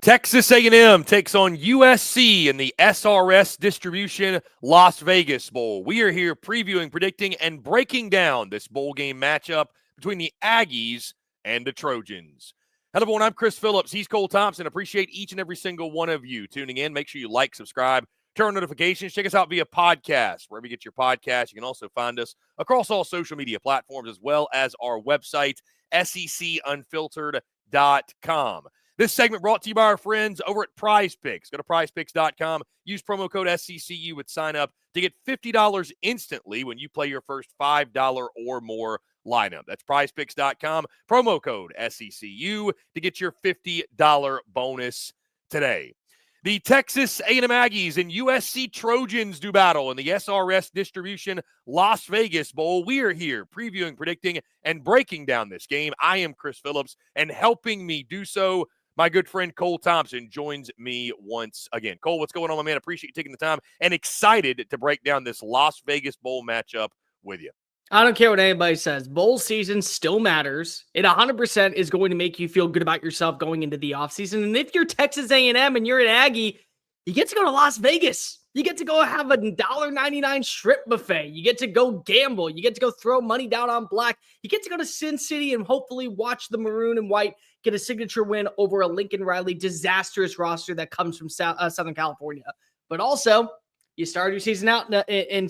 Texas A&M takes on USC in the SRS Distribution Las Vegas Bowl. We are here previewing, predicting, and breaking down this bowl game matchup between the Aggies and the Trojans. Hello, everyone. I'm Chris Phillips. He's Cole Thompson. Appreciate each and every single one of you tuning in. Make sure you like, subscribe, turn on notifications. Check us out via podcast. Wherever you get your podcast, you can also find us across all social media platforms as well as our website, SECUnfiltered.com. This segment brought to you by our friends over at Prize Picks. Go to prizepicks.com. Use promo code SECU at sign up to get $50 instantly when you play your first $5 or more lineup. That's prizepicks.com. Promo code SECU to get your $50 bonus today. The Texas A&M Aggies and USC Trojans do battle in the SRS Distribution Las Vegas Bowl. We are here previewing, predicting, and breaking down this game. I am Chris Phillips, and helping me do so, my good friend Cole Thompson joins me once again. Cole, what's going on, my man? Appreciate you taking the time and excited to break down this Las Vegas Bowl matchup with you. I don't care what anybody says. Bowl season still matters. It 100% is going to make you feel good about yourself going into the offseason. And if you're Texas A&M and you're an Aggie, you get to go to Las Vegas. You get to go have a $1.99 strip buffet. You get to go gamble. You get to go throw money down on black. You get to go to Sin City and hopefully watch the maroon and white get a signature win over a Lincoln Riley disastrous roster that comes from Southern California. But also, you start your season out in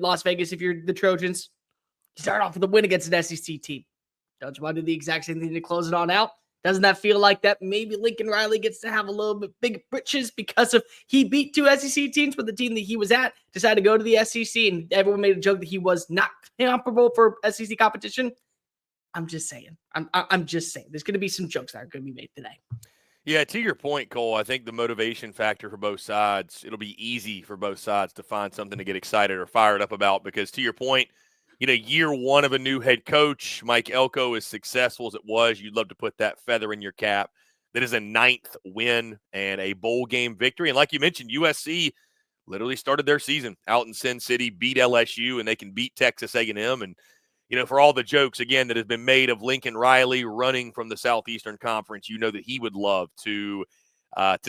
Las Vegas. If you're the Trojans, you start off with a win against an SEC team. Don't you want to do the exact same thing to close it on out? Doesn't that feel like that maybe Lincoln Riley gets to have a little bit big britches because of he beat two SEC teams, but the team that he was at decided to go to the SEC, and everyone made a joke that he was not comparable for SEC competition? I'm just saying. I'm just saying. There's going to be some jokes that are going to be made today. Yeah, to your point, Cole, I think the motivation factor for both sides, it'll be easy for both sides to find something to get excited or fired up about because, to your point, year one of a new head coach, Mike Elko, as successful as it was, you'd love to put that feather in your cap. That is a 9th win and a bowl game victory. And like you mentioned, USC literally started their season out in Sin City, beat LSU, and they can beat Texas A&M. And for all the jokes, again, that has been made of Lincoln Riley running from the Southeastern Conference, that he would love to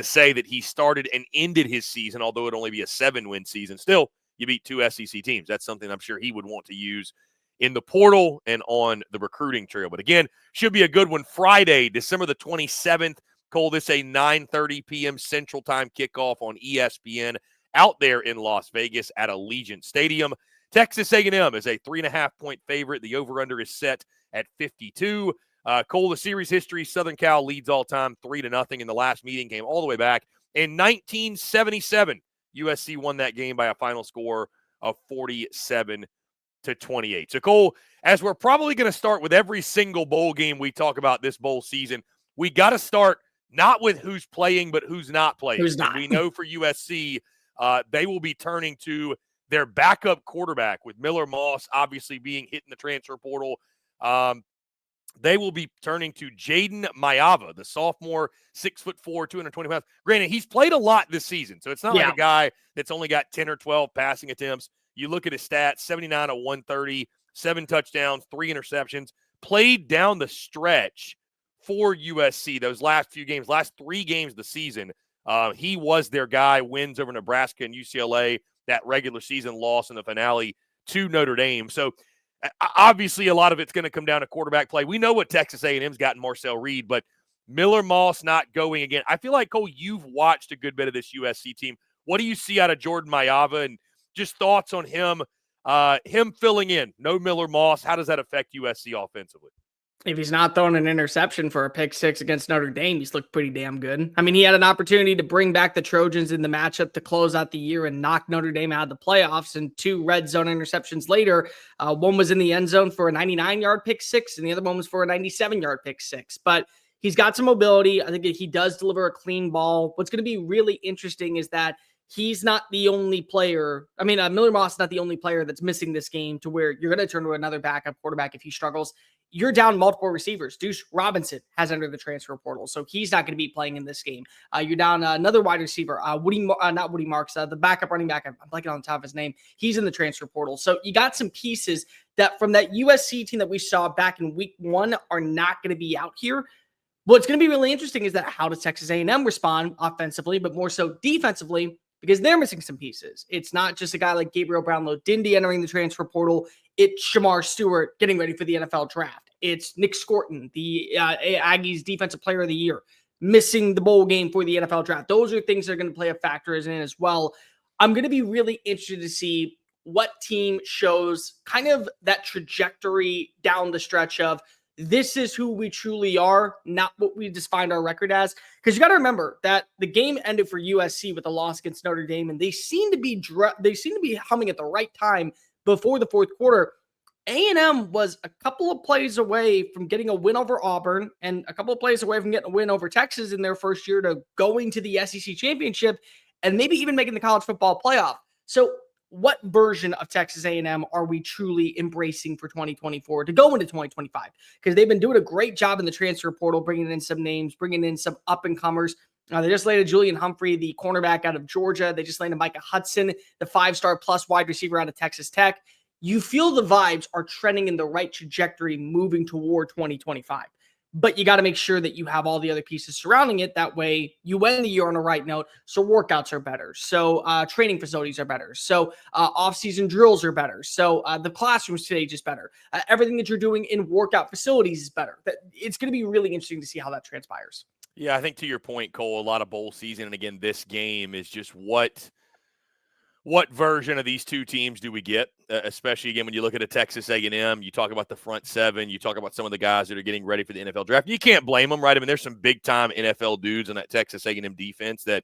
say that he started and ended his season, although it'd only be a 7-win season. Still, you beat two SEC teams. That's something I'm sure he would want to use in the portal and on the recruiting trail. But again, should be a good one. Friday, December the 27th. Cole, this a 9:30 p.m. Central Time kickoff on ESPN out there in Las Vegas at Allegiant Stadium. Texas A&M is a 3.5-point favorite. The over-under is set at 52. Cole, the series history, Southern Cal leads all time 3-0 in the last meeting game all the way back in 1977. USC won that game by a final score of 47-28. So, Cole, as we're probably going to start with every single bowl game we talk about this bowl season, we got to start not with who's playing, but who's not playing. Who's not. We know for USC, they will be turning to their backup quarterback with Miller Moss obviously being hit in the transfer portal. They will be turning to Jaden Mayava, the sophomore, 6'4", 220 pounds. Granted, he's played a lot this season, so it's not like a guy that's only got 10 or 12 passing attempts. You look at his stats, 79 of 130, 7 touchdowns, 3 interceptions, played down the stretch for USC those last 3 games of the season. He was their guy, wins over Nebraska and UCLA, that regular season loss in the finale to Notre Dame. So obviously a lot of it's going to come down to quarterback play. We know what Texas A&M's got in Marcel Reed, but Miller Moss not going again. I feel like, Cole, you've watched a good bit of this USC team. What do you see out of Jordan Mayava and just thoughts on him filling in? No Miller Moss. How does that affect USC offensively? If he's not throwing an interception for a pick 6 against Notre Dame, he's looked pretty damn good. I mean, he had an opportunity to bring back the Trojans in the matchup to close out the year and knock Notre Dame out of the playoffs. And 2 red zone interceptions later, one was in the end zone for a 99-yard pick 6, and the other one was for a 97-yard pick 6. But he's got some mobility. I think that he does deliver a clean ball. What's going to be really interesting is that he's not the only player. I mean, Miller Moss is not the only player that's missing this game to where you're going to turn to another backup quarterback if he struggles. You're down multiple receivers. Deuce Robinson has entered the transfer portal, so he's not going to be playing in this game. You're down another wide receiver, not Woody Marks, the backup running back. I'm blanking on the top of his name. He's in the transfer portal. So you got some pieces that from that USC team that we saw back in week 1 are not going to be out here. What's going to be really interesting is that how does Texas A&M respond offensively, but more so defensively, because they're missing some pieces. It's not just a guy like Gabriel Brownlow-Dindy entering the transfer portal. It's Shamar Stewart getting ready for the NFL draft. It's Nick Scorton, the Aggies Defensive Player of the Year, missing the bowl game for the NFL draft. Those are things that are going to play a factor in as well. I'm going to be really interested to see what team shows kind of that trajectory down the stretch of this is who we truly are, not what we just find our record as. Because you got to remember that the game ended for USC with a loss against Notre Dame, and they seem to be humming at the right time before the fourth quarter. A&M was a couple of plays away from getting a win over Auburn and a couple of plays away from getting a win over Texas in their first year to going to the SEC championship and maybe even making the college football playoff. So what version of Texas A&M are we truly embracing for 2024 to go into 2025? Because they've been doing a great job in the transfer portal, bringing in some names, bringing in some up-and-comers. They just landed Julian Humphrey, the cornerback out of Georgia. They just landed Micah Hudson, the 5-star plus wide receiver out of Texas Tech. You feel the vibes are trending in the right trajectory moving toward 2025. But you got to make sure that you have all the other pieces surrounding it. That way you end the year on a right note. So workouts are better. So training facilities are better. So off-season drills are better. So the classroom stage is better. Everything that you're doing in workout facilities is better. It's going to be really interesting to see how that transpires. Yeah, I think to your point, Cole, a lot of bowl season, and again, this game is just what version of these two teams do we get, especially, again, when you look at a Texas A&M, you talk about the front seven, you talk about some of the guys that are getting ready for the NFL draft. You can't blame them, right? I mean, there's some big-time NFL dudes on that Texas A&M defense that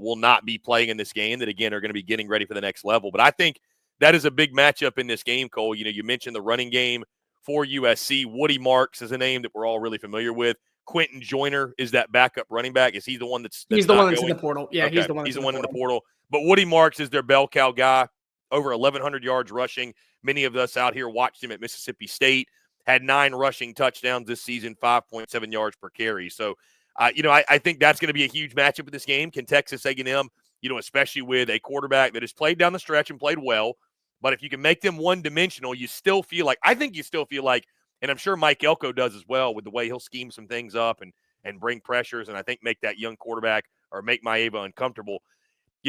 will not be playing in this game that, again, are going to be getting ready for the next level. But I think that is a big matchup in this game, Cole. You know, you mentioned the running game for USC. Woody Marks is a name that we're all really familiar with. Quentin Joyner is that backup running back. Is he the one that's he's the not one that's going? in the portal. Yeah, Okay. he's the one. He's the one in the portal. But Woody Marks is their bell cow guy, over 1,100 yards rushing. Many of us out here watched him at Mississippi State, had 9 rushing touchdowns this season, 5.7 yards per carry. So, I think that's going to be a huge matchup in this game. Can Texas A&M, especially with a quarterback that has played down the stretch and played well, but if you can make them one-dimensional, you still feel like, and I'm sure Mike Elko does as well with the way he'll scheme some things up and bring pressures and I think make that young quarterback or make Maeva uncomfortable.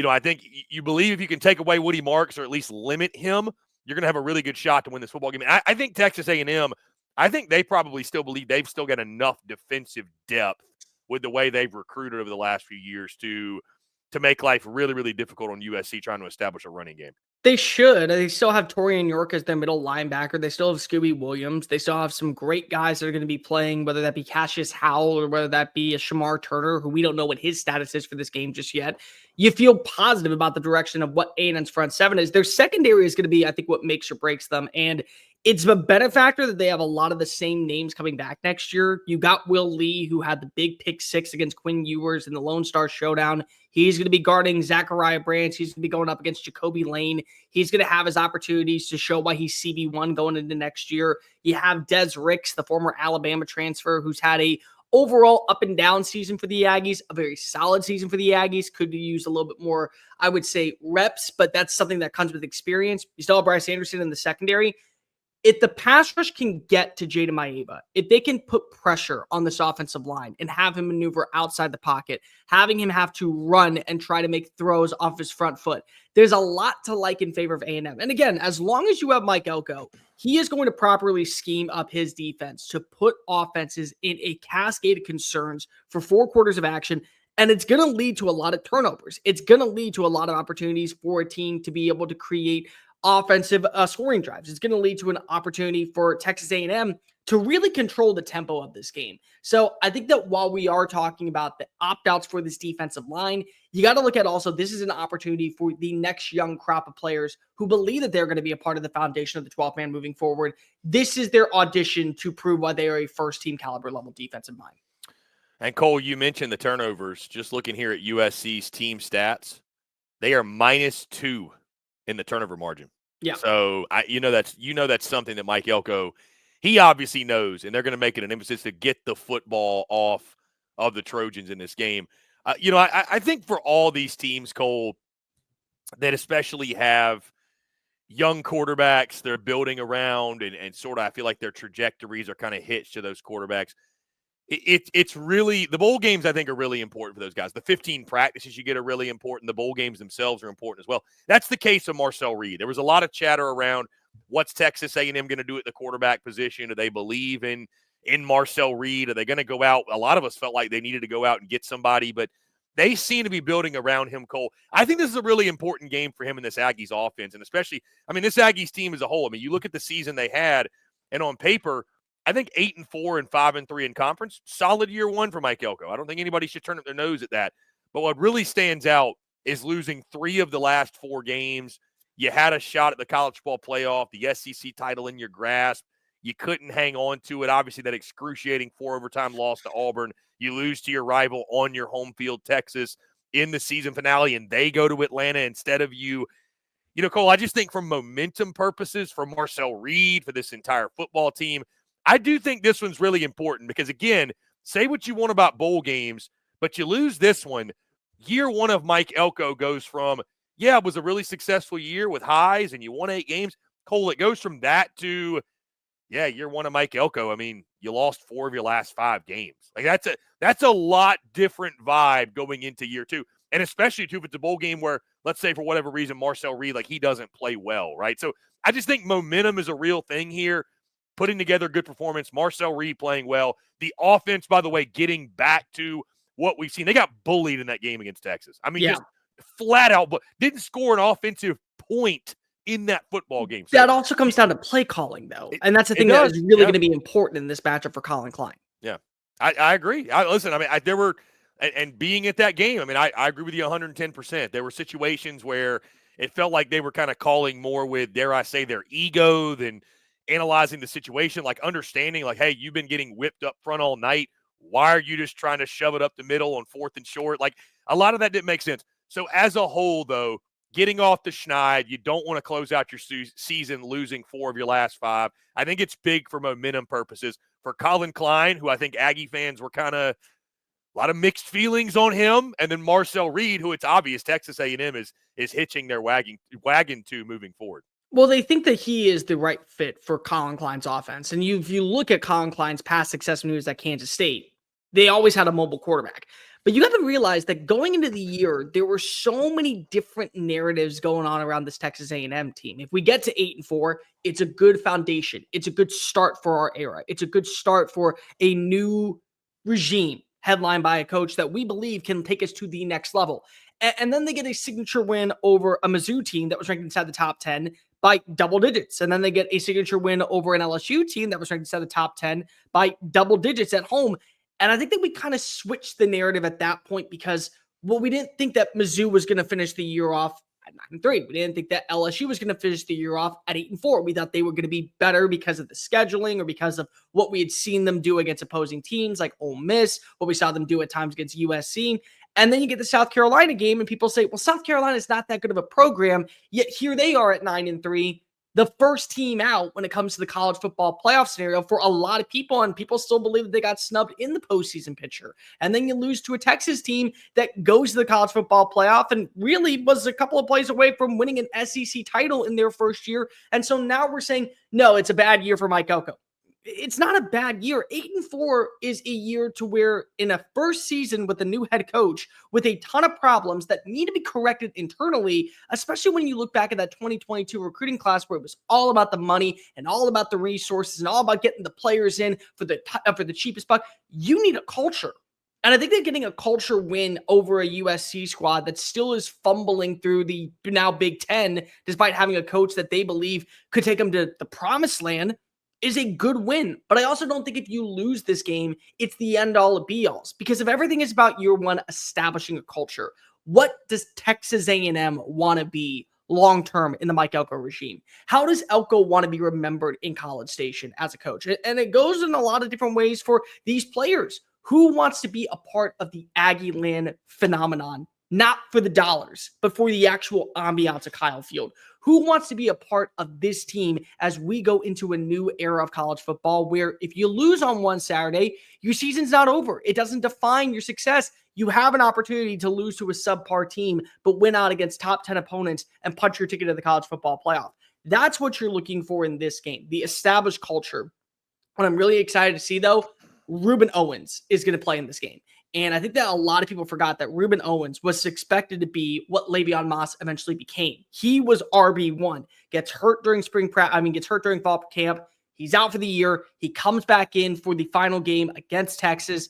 I think you believe if you can take away Woody Marks or at least limit him, you're going to have a really good shot to win this football game. And I think Texas A&M, I think they probably still believe they've still got enough defensive depth with the way they've recruited over the last few years to make life really, really difficult on USC trying to establish a running game. They should. They still have Torian York as their middle linebacker. They still have Scooby Williams. They still have some great guys that are going to be playing, whether that be Cassius Howell or whether that be a Shamar Turner, who we don't know what his status is for this game just yet. You feel positive about the direction of what A&M's front seven is. Their secondary is going to be, I think, what makes or breaks them. And it's a benefactor that they have a lot of the same names coming back next year. You got Will Lee, who had the big pick 6 against Quinn Ewers in the Lone Star Showdown. He's going to be guarding Zachariah Branch. He's going to be going up against Jacoby Lane. He's going to have his opportunities to show why he's CB1 going into next year. You have Des Ricks, the former Alabama transfer, who's had a overall up and down season for the Aggies, a very solid season for the Aggies. Could use a little bit more, I would say, reps, but that's something that comes with experience. You still have Bryce Anderson in the secondary. If the pass rush can get to Jada Maeva, if they can put pressure on this offensive line and have him maneuver outside the pocket, having him have to run and try to make throws off his front foot, there's a lot to like in favor of A&M. And again, as long as you have Mike Elko, he is going to properly scheme up his defense to put offenses in a cascade of concerns for 4 quarters of action. And it's going to lead to a lot of turnovers. It's going to lead to a lot of opportunities for a team to be able to create offensive scoring drives. It's going to lead to an opportunity for Texas A&M to really control the tempo of this game. So I think that while we are talking about the opt-outs for this defensive line, you got to look at also this is an opportunity for the next young crop of players who believe that they're going to be a part of the foundation of the 12th man moving forward. This is their audition to prove why they are a first-team caliber level defensive mind. And Cole, you mentioned the turnovers. Just looking here at USC's team stats, they are -2 in the turnover margin. Yeah. So that's something that Mike Elko, he obviously knows, and they're going to make it an emphasis to get the football off of the Trojans in this game. I think for all these teams, Cole, that especially have young quarterbacks they're building around and sort of I feel like their trajectories are kind of hitched to those quarterbacks. It's really, the bowl games I think are really important for those guys. The 15 practices you get are really important. The bowl games themselves are important as well. That's the case of Marcel Reed. There was a lot of chatter around what's Texas A&M going to do at the quarterback position. Do they believe in Marcel Reed? Are they going to go out? A lot of us felt like they needed to go out and get somebody, but they seem to be building around him, Cole. I think this is a really important game for him in this Aggies offense, and especially, I mean, this Aggies team as a whole. I mean, you look at the season they had, and on paper, I think 8-4 and 5-3 in conference, solid year one for Mike Elko. I don't think anybody should turn up their nose at that. But what really stands out is losing 3 of the last 4 games. You had a shot at the college football playoff, the SEC title in your grasp. You couldn't hang on to it. Obviously, that excruciating 4 overtime loss to Auburn. You lose to your rival on your home field, Texas, in the season finale, and they go to Atlanta instead of you. You know, Cole, I just think from momentum purposes, for Marcel Reed, for this entire football team, I do think this one's really important because, again, say what you want about bowl games, but you lose this one. Year one of Mike Elko goes from, yeah, it was a really successful year with highs and you won 8 games. Cole, it goes from that to, yeah, year one of Mike Elko. I mean, you lost 4 of your last 5 games. Like that's a lot different vibe going into year 2. And especially, too, if it's a bowl game where, let's say, for whatever reason, Marcel Reed, like, he doesn't play well, right? So I just think momentum is a real thing here. Putting together a good performance, Marcel Reed playing well. The offense, by the way, getting back to what we've seen. They got bullied in that game against Texas. I mean, just flat out, but didn't score an offensive point in that football game. So that also comes down to play calling, though. And that's the thing that is really going to be important in this matchup for Colin Klein. Yeah, I agree. Listen, I mean, there were, and being at that game, I mean, I agree with you 110%. There were situations where it felt like they were kind of calling more with, dare I say, their ego than analyzing the situation, like understanding, like, hey, you've been getting whipped up front all night. Why are you just trying to shove it up the middle on 4th and short? Like, a lot of that didn't make sense. So as a whole, though, getting off the schneid, you don't want to close out your season losing 4 of your last 5. I think it's big for momentum purposes. For Colin Klein, who I think Aggie fans were kind of a lot of mixed feelings on him, and then Marcel Reed, who it's obvious Texas A&M is hitching their wagon to moving forward. Well, they think that he is the right fit for Colin Klein's offense. And if you look at Colin Klein's past success when he was at Kansas State, they always had a mobile quarterback. But you have to realize that going into the year, there were so many different narratives going on around this Texas A&M team. If we get to 8-4, it's a good foundation. It's a good start for our era. It's a good start for a new regime headlined by a coach that we believe can take us to the next level. And then they get a signature win over a Mizzou team that was ranked inside the top 10 by double digits. And then they get a signature win over an LSU team that was ranked inside the top 10 by double digits at home. And I think that we kind of switched the narrative at that point because, well, we didn't think that Mizzou was going to finish the year off at 9-3. We didn't think that LSU was going to finish the year off at 8-4. We thought they were going to be better because of the scheduling or because of what we had seen them do against opposing teams like Ole Miss, what we saw them do at times against USC. And then you get the South Carolina game and people say, well, South Carolina is not that good of a program, yet here they are at 9-3, the first team out when it comes to the college football playoff scenario for a lot of people, and people still believe that they got snubbed in the postseason picture. And then you lose to a Texas team that goes to the college football playoff and really was a couple of plays away from winning an SEC title in their first year. And so now we're saying, no, it's a bad year for Mike Elko. It's not a bad year. 8-4 is a year to where in a first season with a new head coach with a ton of problems that need to be corrected internally, especially when you look back at that 2022 recruiting class where it was all about the money and all about the resources and all about getting the players in for the cheapest buck. You need a culture. And I think they're getting a culture win over a USC squad that still is fumbling through the now Big Ten, despite having a coach that they believe could take them to the promised land, is a good win. But I also don't think if you lose this game, it's the end all of be alls, because if everything is about year one establishing a culture, what does Texas A&M want to be long-term in the Mike Elko regime? How does Elko want to be remembered in College Station as a coach? And it goes in a lot of different ways for these players. Who wants to be a part of the Aggie land phenomenon? Not for the dollars, but for the actual ambiance of Kyle Field. Who wants to be a part of this team as we go into a new era of college football where if you lose on one Saturday, your season's not over. It doesn't define your success. You have an opportunity to lose to a subpar team, but win out against top 10 opponents and punch your ticket to the college football playoff. That's what you're looking for in this game, the established culture. What I'm really excited to see, though, Reuben Owens is going to play in this game. And I think that a lot of people forgot that Reuben Owens was expected to be what Le'Veon Moss eventually became. He was RB1, gets hurt during gets hurt during fall camp. He's out for the year. He comes back in for the final game against Texas.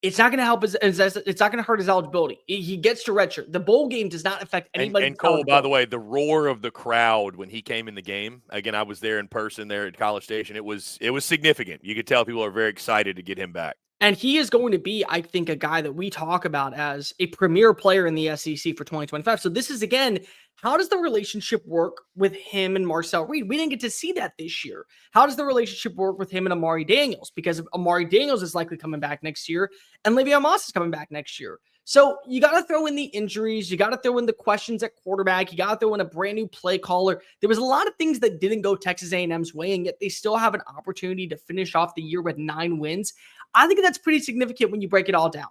It's not going to help it's not going to hurt his eligibility. He gets to redshirt. The bowl game does not affect anybody. And Cole, by the way, the roar of the crowd when he came in the game, again, I was there in person there at College Station. It was significant. You could tell people are very excited to get him back. And he is going to be, I think, a guy that we talk about as a premier player in the SEC for 2025. So this is, again, how does the relationship work with him and Marcel Reed? We didn't get to see that this year. How does the relationship work with him and Amari Daniels? Because Amari Daniels is likely coming back next year, and Le'Veon Moss is coming back next year. So you got to throw in the injuries. You got to throw in the questions at quarterback. You got to throw in a brand new play caller. There was a lot of things that didn't go Texas A&M's way, and yet they still have an opportunity to finish off the year with 9 wins. I think that's pretty significant when you break it all down.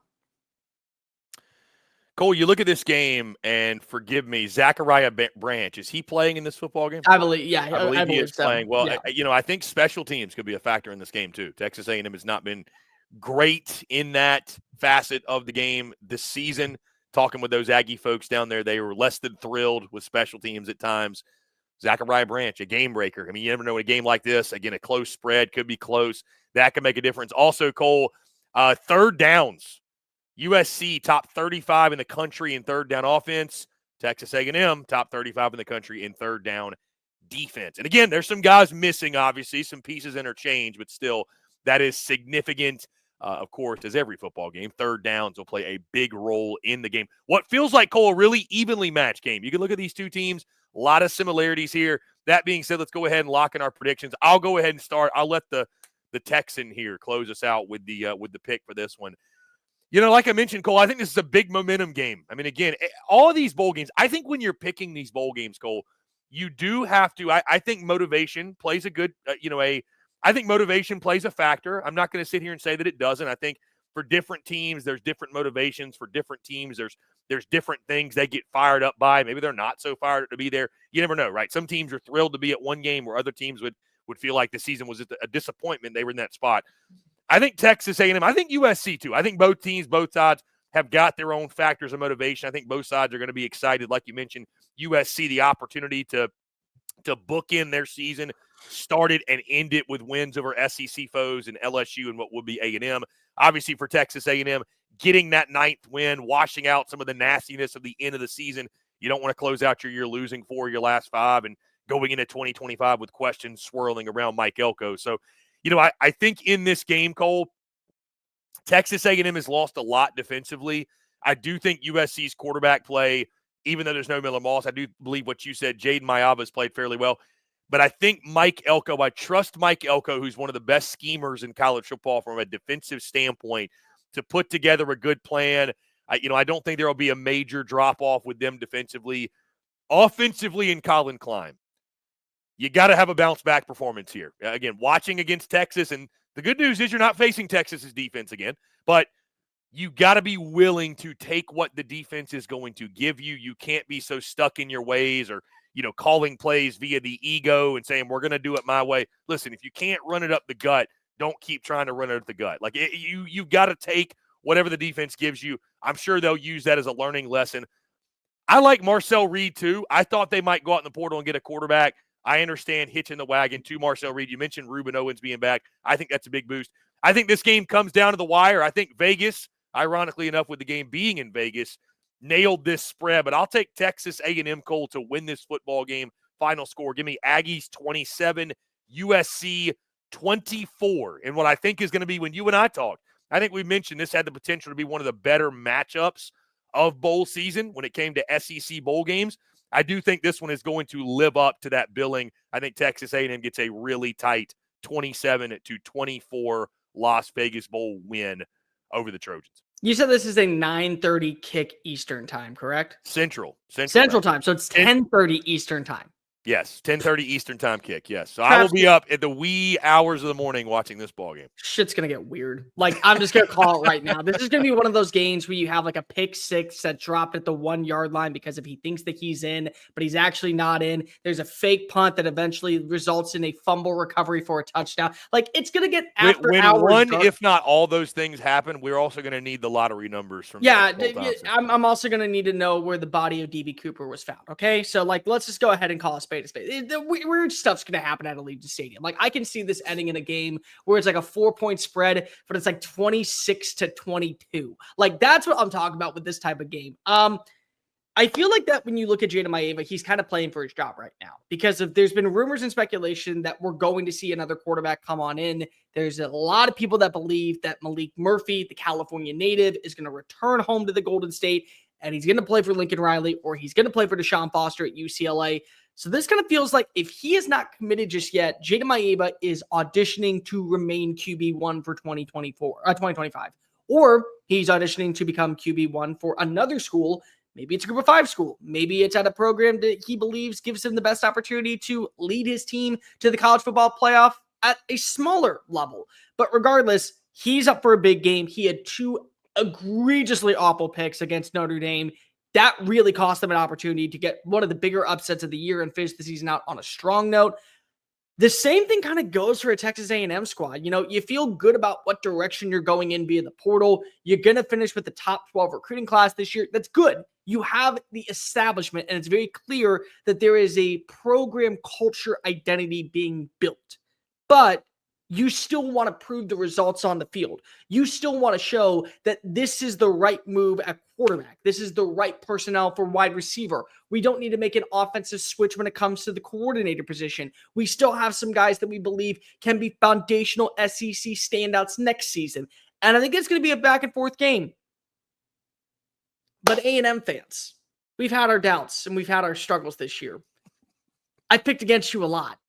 Cole, you look at this game, and forgive me, Zachariah Branch, is he playing in this football game? I believe, yeah. I believe he is playing. Well, yeah. I think special teams could be a factor in this game too. Texas A&M has not been great in that facet of the game this season. Talking with those Aggie folks down there, they were less than thrilled with special teams at times. Zachariah Branch, a game breaker. I mean, you never know in a game like this. Again, a close spread could be close. That can make a difference. Also, Cole, third downs. USC top 35 in the country in third down offense. Texas A&M top 35 in the country in third down defense. And again, there's some guys missing, obviously, some pieces interchange, but still, that is significant. Of course, as every football game, third downs will play a big role in the game. What feels like, Cole, a really evenly matched game. You can look at these two teams, a lot of similarities here. That being said, let's go ahead and lock in our predictions. I'll go ahead and start. I'll let the Texan here close us out with the pick for this one. You know, like I mentioned, Cole, I think this is a big momentum game. I mean, again, all of these bowl games, I think when you're picking these bowl games, Cole, you do have to, I think motivation plays a good, I think motivation plays a factor. I'm not going to sit here and say that it doesn't. I think for different teams, there's different motivations. For different teams, there's different things they get fired up by. Maybe they're not so fired up to be there. You never know, right? Some teams are thrilled to be at one game where other teams would feel like the season was a disappointment. They were in that spot. I think Texas A&M, I think USC too. I think both teams, both sides have got their own factors of motivation. I think both sides are going to be excited. Like you mentioned, USC, the opportunity to book in their season, started and end it with wins over SEC foes and LSU and what would be A&M. Obviously for Texas A&M, getting that 9th win, washing out some of the nastiness of the end of the season. You don't want to close out your year losing 4 of your last 5 and going into 2025 with questions swirling around Mike Elko. So, I think in this game, Cole, Texas A&M has lost a lot defensively. I do think USC's quarterback play, even though there's no Miller Moss, I do believe what you said, Jaden Mayava has played fairly well. But I think Mike Elko, I trust Mike Elko, who's one of the best schemers in college football from a defensive standpoint, to put together a good plan. I don't think there will be a major drop-off with them defensively. Offensively in Colin Klein, you got to have a bounce-back performance here. Again, watching against Texas, and the good news is you're not facing Texas's defense again, but you got to be willing to take what the defense is going to give you. You can't be so stuck in your ways or, calling plays via the ego and saying, we're going to do it my way. Listen, if you can't run it up the gut, don't keep trying to run it up the gut. Like you've got to take whatever the defense gives you. I'm sure they'll use that as a learning lesson. I like Marcel Reed too. I thought they might go out in the portal and get a quarterback. I understand hitching the wagon to Marcel Reed. You mentioned Reuben Owens being back. I think that's a big boost. I think this game comes down to the wire. I think Vegas, ironically enough, with the game being in Vegas, nailed this spread. But I'll take Texas A&M, Cole, to win this football game. Final score, give me Aggies 27, USC 24. And what I think is going to be, when you and I talked, I think we mentioned this had the potential to be one of the better matchups of bowl season when it came to SEC bowl games. I do think this one is going to live up to that billing. I think Texas A&M gets a really tight 27-24 Las Vegas Bowl win over the Trojans. You said this is a 9:30 kick Eastern time, correct? Central time. So it's 10:30 Eastern time. Yes, 10:30 Eastern time kick. Yes, so I will be up at the wee hours of the morning watching this ball game. Shit's gonna get weird. Like, I'm just gonna call it right now. This is gonna be one of those games where you have like a pick six that dropped at the 1 yard line because if he thinks that he's in, but he's actually not in. There's a fake punt that eventually results in a fumble recovery for a touchdown. Like, it's gonna get after when hours. One, if not all those things happen, we're also gonna need the lottery numbers from. Yeah, I'm also gonna need to know where the body of DB Cooper was found. Okay, so like, let's just go ahead and call a spade a spade. The weird stuff's gonna happen at Allegiant Stadium. Like, I can see this ending in a game where it's like a 4-point spread, but it's like 26-22. Like, that's what I'm talking about with this type of game. I feel like that when you look at Jada Maeva, he's kind of playing for his job right now because there's been rumors and speculation that we're going to see another quarterback come on in. There's a lot of people that believe that Malik Murphy, the California native, is going to return home to the Golden State and he's going to play for Lincoln Riley or he's going to play for Deshaun Foster at UCLA. So this kind of feels like if he is not committed just yet, Jada Maeva is auditioning to remain QB1 for 2025. Or he's auditioning to become QB1 for another school. Maybe it's a group of 5 school. Maybe it's at a program that he believes gives him the best opportunity to lead his team to the college football playoff at a smaller level. But regardless, he's up for a big game. He had 2 egregiously awful picks against Notre Dame. That really cost them an opportunity to get one of the bigger upsets of the year and finish the season out on a strong note. The same thing kind of goes for a Texas A&M squad. You know, you feel good about what direction you're going in via the portal. You're going to finish with the top 12 recruiting class this year. That's good. You have the establishment, and it's very clear that there is a program culture identity being built. But you still want to prove the results on the field. You still want to show that this is the right move at quarterback. This is the right personnel for wide receiver. We don't need to make an offensive switch when it comes to the coordinator position. We still have some guys that we believe can be foundational SEC standouts next season. And I think it's going to be a back and forth game. But A&M fans, we've had our doubts and we've had our struggles this year. I picked against you a lot.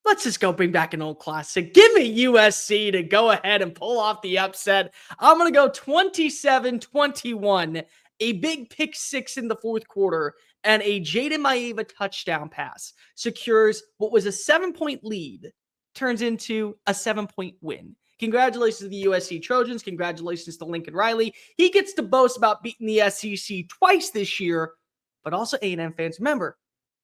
Let's just go bring back an old classic. Give me USC to go ahead and pull off the upset. I'm going to go 27-21, a big pick 6 in the fourth quarter, and a Jada Maeva touchdown pass secures what was a 7-point lead, turns into a 7-point win. Congratulations to the USC Trojans. Congratulations to Lincoln Riley. He gets to boast about beating the SEC twice this year, but also A&M fans, remember,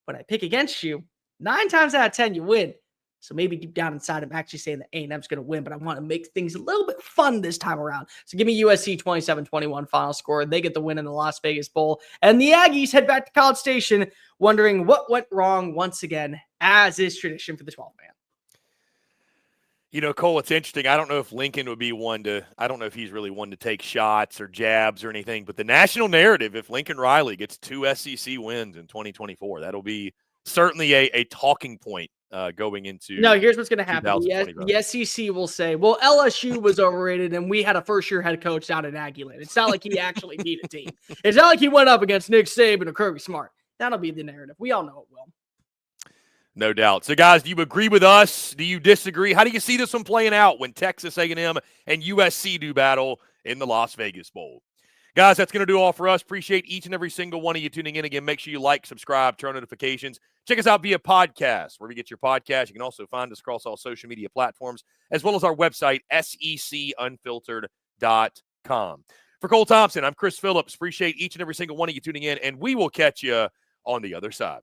when I pick against you, 9 times out of 10, you win. So maybe deep down inside, I'm actually saying that A&M's going to win, but I want to make things a little bit fun this time around. So give me USC 27-21 final score. They get the win in the Las Vegas Bowl. And the Aggies head back to College Station wondering what went wrong once again, as is tradition for the 12-man. You know, Cole, it's interesting. I don't know if Lincoln would be I don't know if he's really one to take shots or jabs or anything, but the national narrative, if Lincoln Riley gets 2 SEC wins in 2024, that'll be certainly a talking point going into. No, here's what's going to happen. The SEC will say, well, LSU was overrated and we had a first-year head coach down in Aggieland. It's not like he actually beat a team. It's not like he went up against Nick Saban or Kirby Smart. That'll be the narrative. We all know it will. No doubt. So, guys, do you agree with us? Do you disagree? How do you see this one playing out when Texas A&M and USC do battle in the Las Vegas Bowl? Guys, that's going to do all for us. Appreciate each and every single one of you tuning in. Again, make sure you like, subscribe, turn on notifications. Check us out via podcast, wherever you get your podcast. You can also find us across all social media platforms, as well as our website, secunfiltered.com. For Cole Thompson, I'm Chris Phillips. Appreciate each and every single one of you tuning in, and we will catch you on the other side.